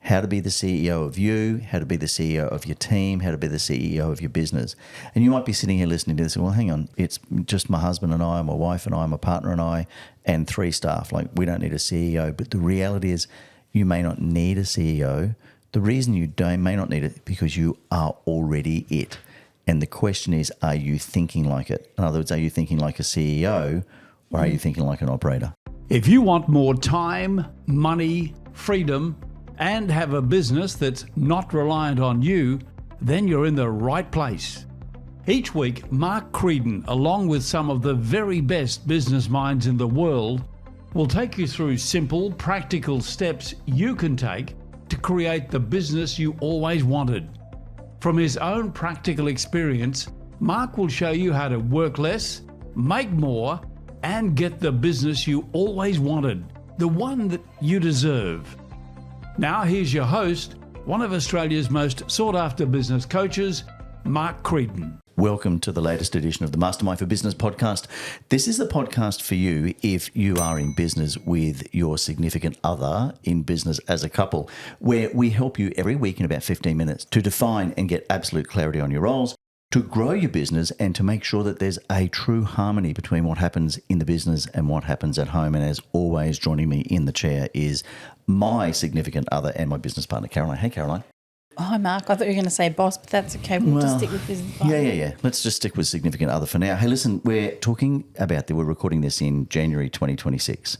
how to be the CEO of you, how to be the CEO of your team, how to be the CEO of your business. And you might be sitting here listening to this and, well, hang on, it's just my husband and I, my wife and I, my partner and I, and 3 staff. Like, we don't need a CEO. But the reality is you may not need a CEO. The reason you may not need it because you are already it. And the question is, are you thinking like it? In other words, are you thinking like a CEO or are you thinking like an operator? If you want more time, money, freedom, and have a business that's not reliant on you, then you're in the right place. Each week, Mark Creedon, along with some of the very best business minds in the world, will take you through simple, practical steps you can take to create the business you always wanted. From his own practical experience, Mark will show you how to work less, make more, and get the business you always wanted, the one that you deserve. Now here's your host, one of Australia's most sought-after business coaches, Mark Creedon. Welcome to the latest edition of the Mastermind for Business podcast. This is the podcast for you if you are in business with your significant other, in business as a couple, where we help you every week in about 15 minutes to define and get absolute clarity on your roles, to grow your business and to make sure that there's a true harmony between what happens in the business and what happens at home. And as always, joining me in the chair is my significant other and my business partner, Caroline. Hey, Caroline. Oh, Mark, I thought you were going to say boss, but that's okay. We'll just stick with business. Yeah. Let's just stick with significant other for now. Hey, listen, we're recording this in January 2026.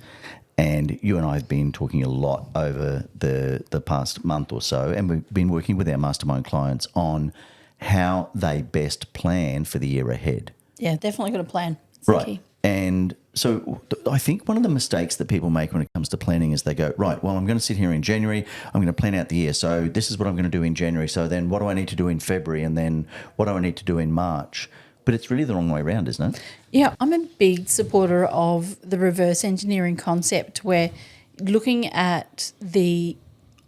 And you and I have been talking a lot over the past month or so, and we've been working with our mastermind clients on how they best plan for the year ahead. Yeah, definitely got a plan. It's right. The key. And so I think one of the mistakes that people make when it comes to planning is they go, right, well, I'm going to sit here in January, I'm going to plan out the year. So this is what I'm going to do in January. So then what do I need to do in February? And then what do I need to do in March? But it's really the wrong way around, isn't it? Yeah, I'm a big supporter of the reverse engineering concept where looking at the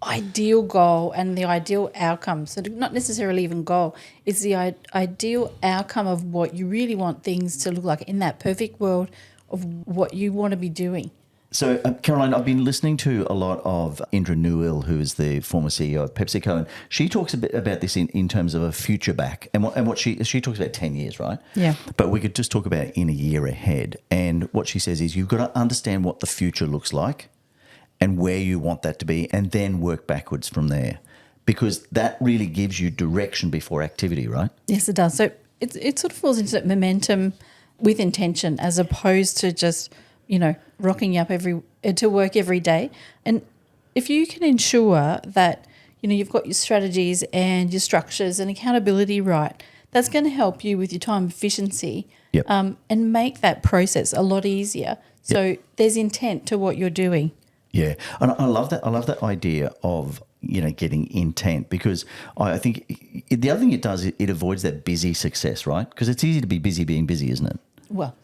ideal goal and the ideal outcome, so not necessarily even goal, it's the ideal outcome of what you really want things to look like in that perfect world of what you want to be doing. So, Caroline, I've been listening to a lot of Indra Newell, who is the former CEO of PepsiCo, and she talks a bit about this in terms of a future back. And what she talks about 10 years, right? Yeah. But we could just talk about in a year ahead. And what she says is you've got to understand what the future looks like and where you want that to be, and then work backwards from there, because that really gives you direction before activity, right? Yes, it does. So it sort of falls into that momentum with intention as opposed to just, rocking you up to work every day. And if you can ensure that, you've got your strategies and your structures and accountability right, that's going to help you with your time efficiency. Yep. And make that process a lot easier. So there's intent to what you're doing. Yeah, and I love that. I love that idea of getting intent, because I think the other thing it does, it avoids that busy success, right? Because it's easy to be busy being busy, isn't it? Well,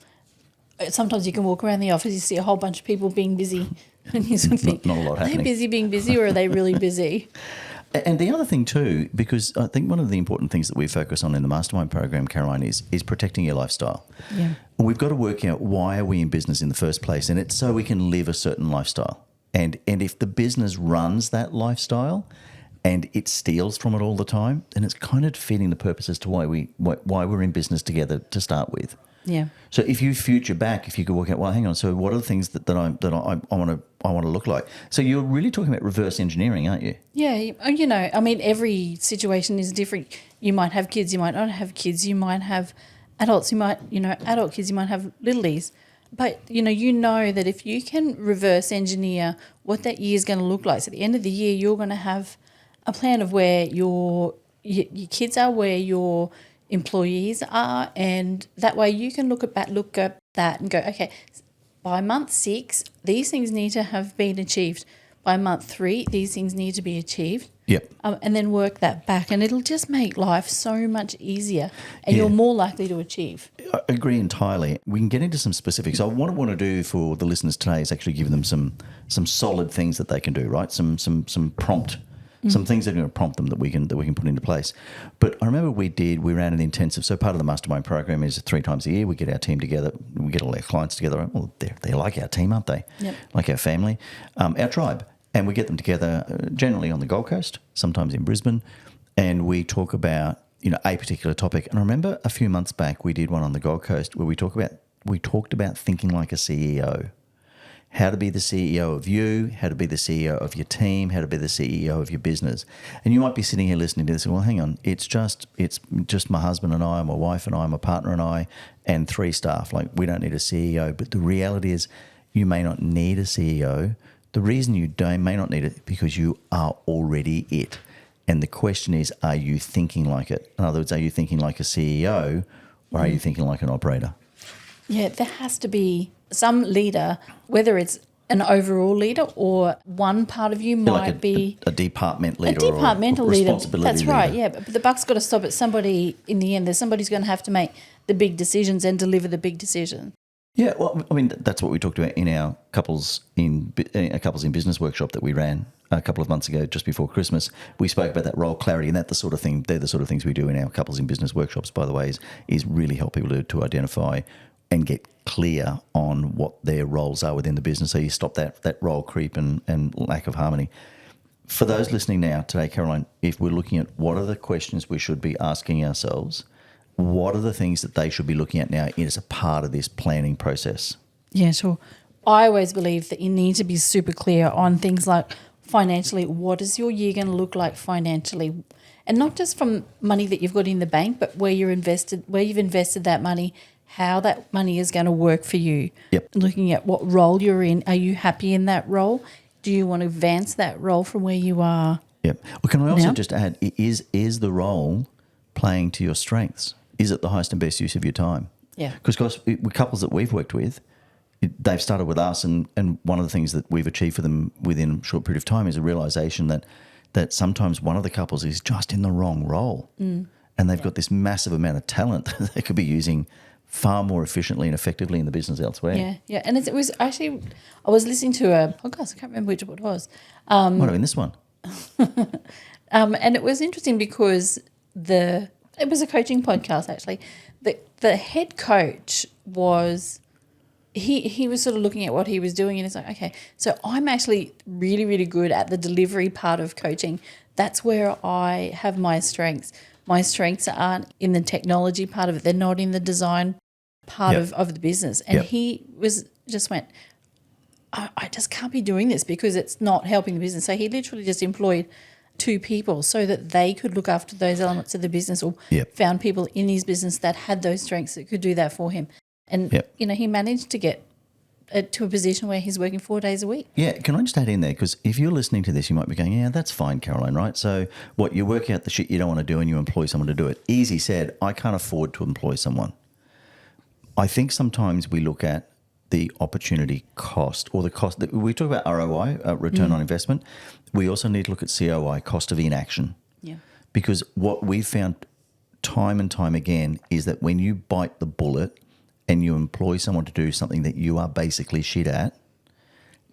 sometimes you can walk around the office, you see a whole bunch of people being busy, and you sort of think, not a lot happening. Are they busy being busy, or are they really busy? And the other thing too, because I think one of the important things that we focus on in the Mastermind program, Caroline, is protecting your lifestyle. Yeah. We've got to work out why are we in business in the first place, and it's so we can live a certain lifestyle. And if the business runs that lifestyle and it steals from it all the time, then it's kind of defeating the purpose as to why we're in business together to start with. Yeah. So if you future back, if you could work out, well, hang on, so what are the things that I want to look like? So you're really talking about reverse engineering, aren't you? Yeah. Every situation is different. You might have kids, you might not have kids, you might have adults, adult kids, you might have littlies. But, you know that if you can reverse engineer what that year is going to look like, so at the end of the year you're going to have a plan of where your kids are, where your employees are, and that way you can look at that and go, okay, by month 6, these things need to have been achieved. By month 3, these things need to be achieved. Yep. And then work that back, and it'll just make life so much easier, and you're more likely to achieve. I agree entirely. We can get into some specifics. What I want to do for the listeners today is actually give them some solid things that they can do, right? Some prompt, some things that are going to prompt them that we can put into place. But I remember we ran an intensive. So part of the Mastermind program is 3 times a year. We get our team together. We get all our clients together. Well, they're like our team, aren't they? Yep. Like our family, our tribe. And we get them together generally on the Gold Coast, sometimes in Brisbane, and we talk about, a particular topic. And I remember a few months back we did one on the Gold Coast where we talked about thinking like a CEO. How to be the CEO of you, how to be the CEO of your team, how to be the CEO of your business. And you might be sitting here listening to this and, well, hang on, it's just my husband and I, my wife and I, my partner and I, and 3 staff. Like, we don't need a CEO. But the reality is you may not need a CEO. The reason you may not need it because you are already it. And the question is, are you thinking like it? In other words, are you thinking like a CEO or are you thinking like an operator? Yeah, there has to be some leader, whether it's an overall leader or one part of you might be a department leader, a departmental leader. Responsibility That's right. leader. Yeah, but the buck's got to stop at somebody in the end. There's somebody's going to have to make the big decisions and deliver the big decision. Yeah, well, I mean, that's what we talked about in our couples in business workshop that we ran a couple of months ago, just before Christmas. We spoke about that role clarity, and they're the sort of things we do in our couples in business workshops, by the way, is really help people to identify and get clear on what their roles are within the business, so you stop that role creep and lack of harmony. For those listening now today, Caroline, if we're looking at what are the questions we should be asking ourselves, what are the things that they should be looking at now as a part of this planning process? Yeah, sure. I always believe that you need to be super clear on things like financially, what is your year going to look like financially? And not just from money that you've got in the bank, but where you've invested that money, how that money is going to work for you. Yep. Looking at what role you're in. Are you happy in that role? Do you want to advance that role from where you are? Yep. Well, can I also now? just add, is the role playing to your strengths? Is it the highest and best use of your time? Yeah. Because with couples that we've worked with, they've started with us, and one of the things that we've achieved for them within a short period of time is a realisation that sometimes one of the couples is just in the wrong role, and they've got this massive amount of talent that they could be using far more efficiently and effectively in the business elsewhere. Yeah. And it was actually, I was listening to a podcast, I can't remember which one it was. Might have been this one. And it was interesting because it was a coaching podcast actually. The head coach was, he was sort of looking at what he was doing and it's like, okay, so I'm actually really, really good at the delivery part of coaching. That's where I have my strengths. My strengths aren't in the technology part of it. They're not in the design part of the business. And he went, I just can't be doing this because it's not helping the business. So he literally just employed 2 people so that they could look after those elements of the business, or found people in his business that had those strengths that could do that for him. And, he managed to get to a position where he's working 4 days a week. Yeah, can I just add in there? Because if you're listening to this, you might be going, yeah, that's fine, Caroline, right? So what, you work out the shit you don't want to do and you employ someone to do it. Easy said, I can't afford to employ someone. I think sometimes we look at the opportunity cost, or the cost. We talk about ROI, return on investment. We also need to look at COI, cost of inaction. Yeah. Because what we've found time and time again is that when you bite the bullet and you employ someone to do something that you are basically shit at,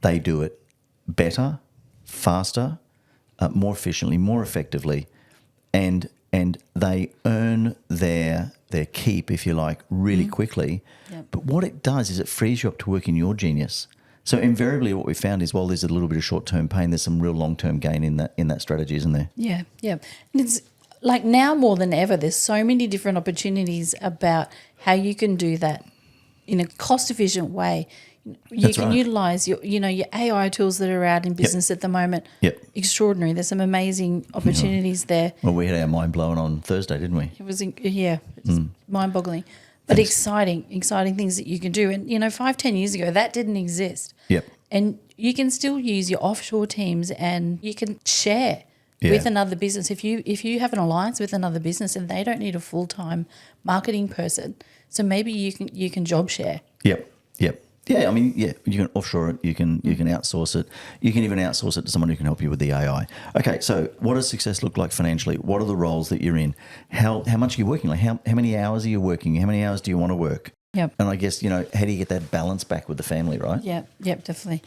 they do it better, faster, more efficiently, more effectively, and they earn their keep, if you like, really quickly. Yep. But what it does is it frees you up to work in your genius. So invariably what we found is, while there's a little bit of short-term pain, there's some real long-term gain in that strategy, isn't there? Yeah. And it's like now more than ever, there's so many different opportunities about how you can do that in a cost-efficient way. You can utilise your AI tools that are out in business at the moment. Yep. Extraordinary. There's some amazing opportunities there. Well, we had our mind blown on Thursday, didn't we? It was, it's mind-boggling. But exciting things that you can do. And, 5-10 years ago, that didn't exist. Yep. And you can still use your offshore teams and you can share with another business. If you have an alliance with another business and they don't need a full-time marketing person, so maybe you can job share. Yep. Yeah, I mean, you can offshore it, you can outsource it. You can even outsource it to someone who can help you with the AI. Okay, so what does success look like financially? What are the roles that you're in? How much are you working? Like how many hours are you working? How many hours do you want to work? Yep. And I guess, how do you get that balance back with the family, right? Yep, definitely.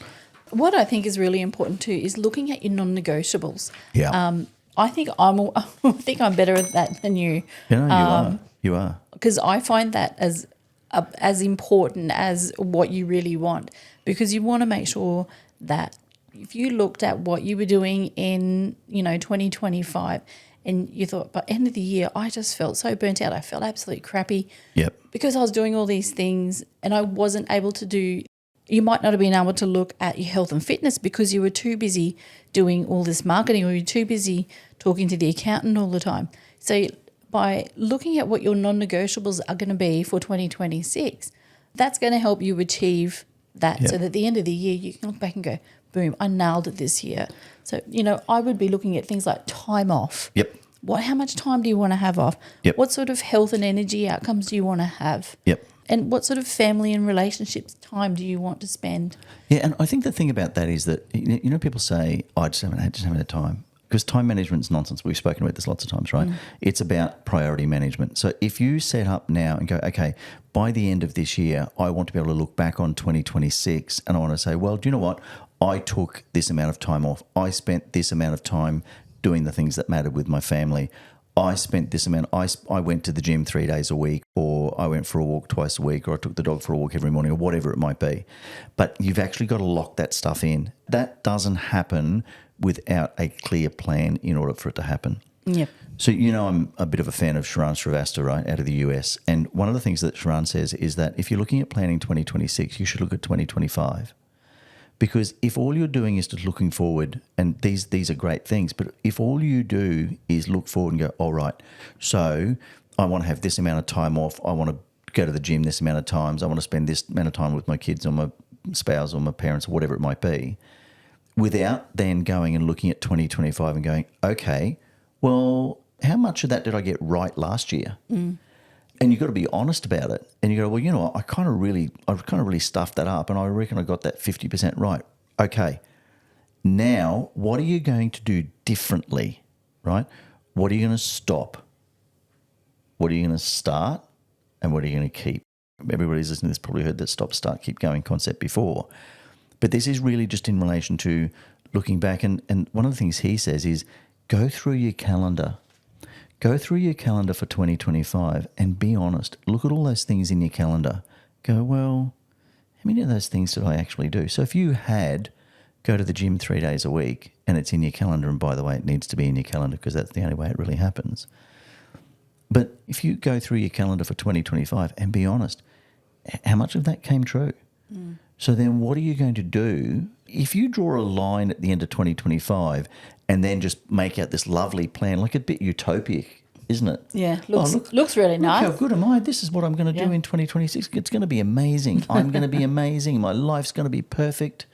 What I think is really important too is looking at your non-negotiables. Yeah. I think I'm better at that than you. You are. Because I find that as important as what you really want, because you want to make sure that if you looked at what you were doing in, 2025 and you thought, by the end of the year, I just felt so burnt out. I felt absolutely crappy. Yep. Because I was doing all these things and I wasn't able to do, you might not have been able to look at your health and fitness because you were too busy doing all this marketing, or you're too busy talking to the accountant all the time. So by looking at what your non-negotiables are going to be for 2026, that's going to help you achieve that. Yep. So that at the end of the year, you can look back and go, boom, I nailed it this year. So, I would be looking at things like time off. Yep. How much time do you want to have off? Yep. What sort of health and energy outcomes do you want to have? Yep. And what sort of family and relationships time do you want to spend? Yeah, and I think the thing about that is that, people say, I just haven't had time. Because time management is nonsense. We've spoken about this lots of times, right? It's about priority management. So if you set up now and go, okay, by the end of this year, I want to be able to look back on 2026 and I want to say, well, do you know what? I took this amount of time off. I spent this amount of time doing the things that mattered with my family. I spent this amount. I went to the gym 3 days a week, or I went for a walk twice a week, or I took the dog for a walk every morning, or whatever it might be. But you've actually got to lock that stuff in. That doesn't happen without a clear plan in order for it to happen. Yep. So, I'm a bit of a fan of Sharon Srivastava, right, out of the US. And one of the things that Sharon says is that if you're looking at planning 2026, you should look at 2025. Because if all you're doing is just looking forward, and these are great things, but if all you do is look forward and go, all right, so I want to have this amount of time off, I want to go to the gym this amount of times, I want to spend this amount of time with my kids or my spouse or my parents or whatever it might be, without then going and looking at 2025 and going, okay, well, how much of that did I get right last year? And you've got to be honest about it. And you go, well, I kind of really stuffed that up, and I reckon I got that 50% right. Okay, now what are you going to do differently, right? What are you going to stop? What are you going to start? And what are you going to keep? Everybody's listening to this probably heard that stop, start, keep going concept before. But this is really just in relation to looking back. And one of the things he says is go through your calendar. Go through your calendar for 2025 and be honest. Look at all those things in your calendar. Go, well, how many of those things did I actually do? So if you had go to the gym 3 days a week and it's in your calendar, and by the way, it needs to be in your calendar because that's the only way it really happens. But if you go through your calendar for 2025 and be honest, how much of that came true? So then what are you going to do if you draw a line at the end of 2025 and then just make out this lovely plan, like a bit utopic, isn't it? Yeah, looks really nice. Look how good am I? This is what I'm going to do in 2026. It's going to be amazing. I'm going to be amazing. My life's going to be perfect.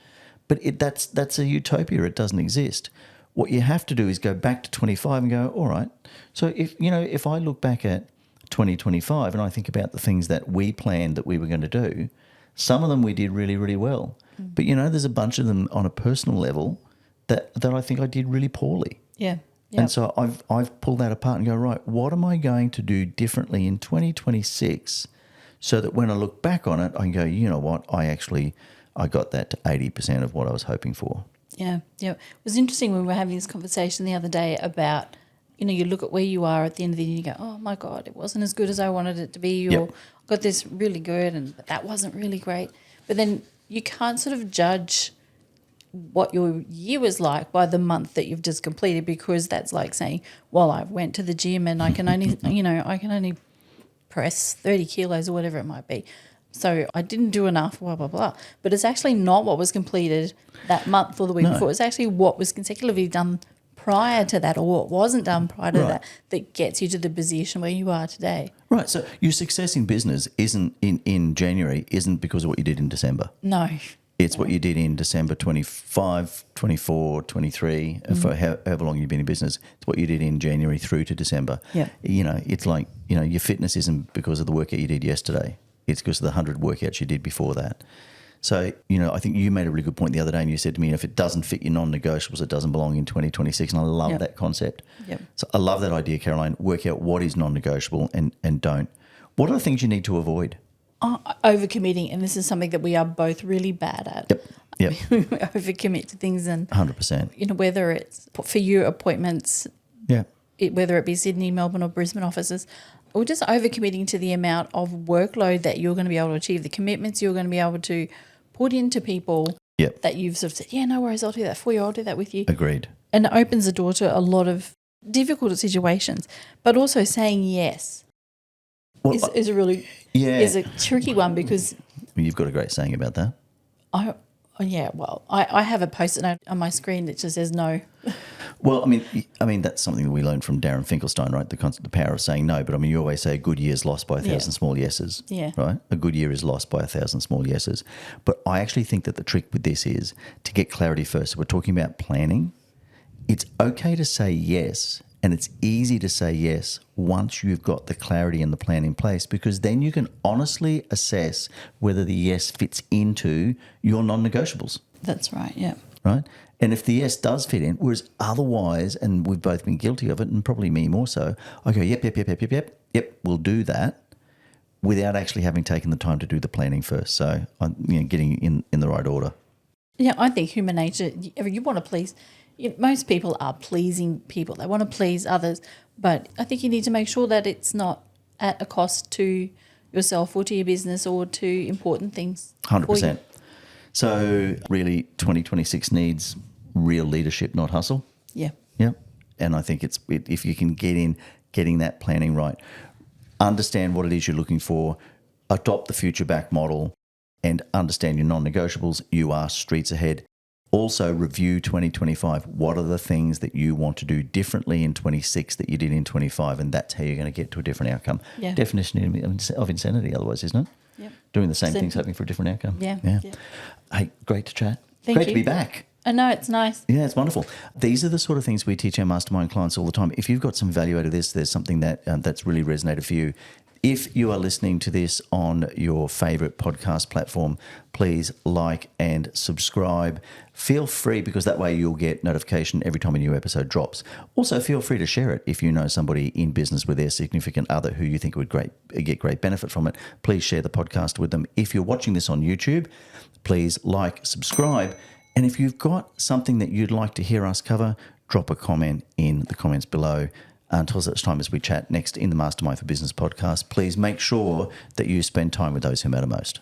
But that's a utopia. It doesn't exist. What you have to do is go back to 25 and go, all right. So if I look back at 2025 and I think about the things that we planned that we were going to do, some of them we did really, really well. But, there's a bunch of them on a personal level that I think I did really poorly. Yeah. Yep. And so I've pulled that apart and go, right, what am I going to do differently in 2026 so that when I look back on it, I can go, you know what, I got that to 80% of what I was hoping for. Yeah. It was interesting when we were having this conversation the other day about, you look at where you are at the end of the year and you go, oh, my God, it wasn't as good as I wanted it to be, or got this really good but that wasn't really great. But then you can't sort of judge what your year was like by the month that you've just completed, because that's like saying, well, I went to the gym and I can only, I can only press 30 kilos or whatever it might be. So I didn't do enough, blah, blah, blah. But it's actually not what was completed that month or the week before. It's actually what was consecutively done prior to that, or what wasn't done prior to that gets you to the position where you are today. Right. So your success in business isn't in January isn't because of what you did in December. No. It's what you did in December 25, 24, 23, for however long you've been in business. It's what you did in January through to December. Yeah. It's like, your fitness isn't because of the workout you did yesterday. It's because of the 100 workouts you did before that. So, I think you made a really good point the other day, and you said to me, if it doesn't fit your non-negotiables, it doesn't belong in 2026. And I love that concept. Yep. So I love that idea, Caroline. Work out what is non-negotiable and don't. What are the things you need to avoid? Overcommitting, and this is something that we are both really bad at. Yep. We overcommit to things, and 100%. Whether it's for you appointments, whether it be Sydney, Melbourne, or Brisbane offices, or just overcommitting to the amount of workload that you're going to be able to achieve, the commitments you're going to be able to put into people Yep. that you've sort of said, yeah, no worries, I'll do that for you, I'll do that with you. Agreed. And it opens the door to a lot of difficult situations, but also saying yes is a really is a tricky one because you've got a great saying about that. I have a post-it note on my screen that just says no. Well, I mean that's something that we learned from Darren Finkelstein, right? The concept, the power of saying no. But I mean, you always say a good year is lost by 1,000 small yeses. Yeah. Right? A good year is lost by 1,000 small yeses. But I actually think that the trick with this is to get clarity first. So we're talking about planning. It's okay to say yes, and it's easy to say yes once you've got the clarity and the plan in place, because then you can honestly assess whether the yes fits into your non-negotiables. That's right, yeah. Right? And if the yes does fit in, whereas otherwise, and we've both been guilty of it, and probably me more so, I go, yep, we'll do that, without actually having taken the time to do the planning first. So I'm getting in the right order. Yeah, I think human nature, you want to please. Most people are pleasing people. They want to please others. But I think you need to make sure that it's not at a cost to yourself or to your business or to important things. 100%. So really 2026 needs real leadership, not hustle. Yeah. Yeah. And I think if you can getting that planning right, understand what it is you're looking for, adopt the future back model, and understand your non-negotiables, you are streets ahead. Also review 2025. What are the things that you want to do differently in 26 that you did in 25? And that's how you're going to get to a different outcome. Yeah. Definition of insanity otherwise, isn't it? Yep. Doing the same things, hoping for a different outcome. Yeah. Hey, great to chat. Thank Great you. to be back. I know, it's nice. Yeah, it's wonderful. These are the sort of things we teach our mastermind clients all the time. If you've got some value out of this, there's something that that's really resonated for you. If you are listening to this on your favorite podcast platform, please like and subscribe. Feel free, because that way you'll get notification every time a new episode drops. Also, feel free to share it if you know somebody in business with their significant other who you think would get great benefit from it. Please share the podcast with them. If you're watching this on YouTube, please like, subscribe. And if you've got something that you'd like to hear us cover, drop a comment in the comments below. Until such time as we chat next in the Mastermind for Business podcast, please make sure that you spend time with those who matter most.